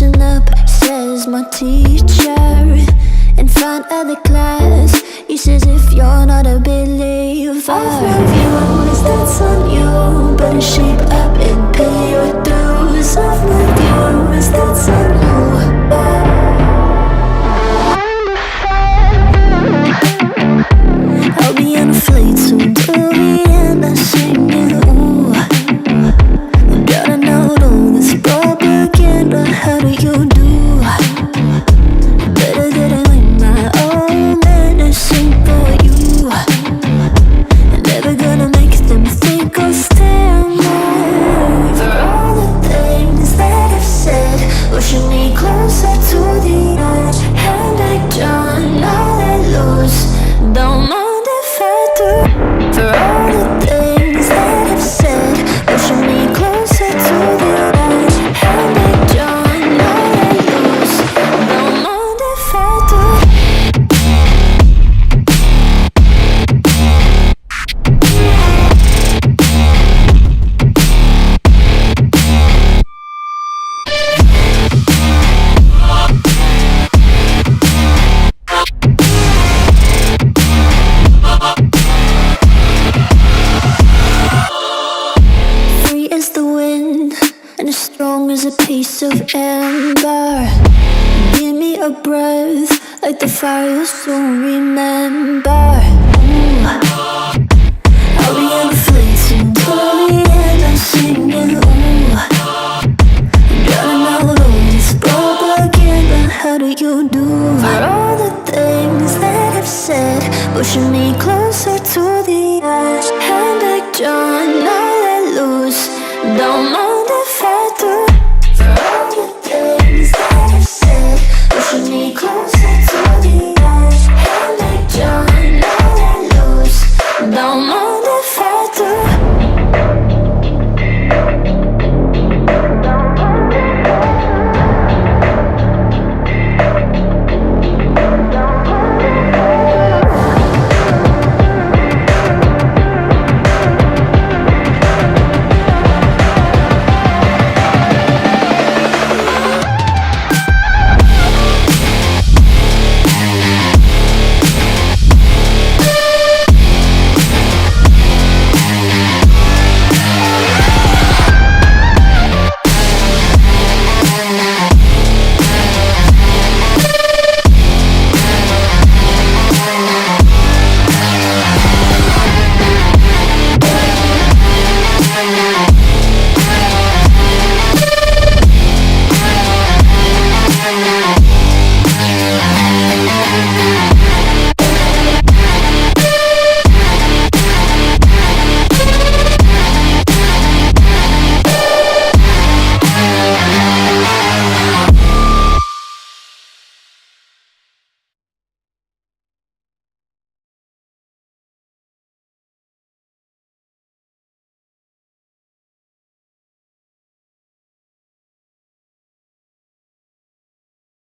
Listen up, says my teacher. In front of the class, he says if you're not a believer, I've reviewed, that's on you. Better shape up and pay your dues. I've reviewed, that's on you. I'll be on a flight soon to Vienna singing, ooh. Gotta know all this propaganda, how do you do? Better get it with my own medicine for you. Never gonna make them think I'll stand there. For all the things that I've said, pushing me closer to the edge. And I don't know that lose, don't mind if I do. For all the things that I've said, pushing me closer to the edge. And I don't know that lose, don't mind if I do. Free as the wind and as strong as a piece of amber. Give me a breath like the fire you'll soon remember. Ooh. I'll be on a flight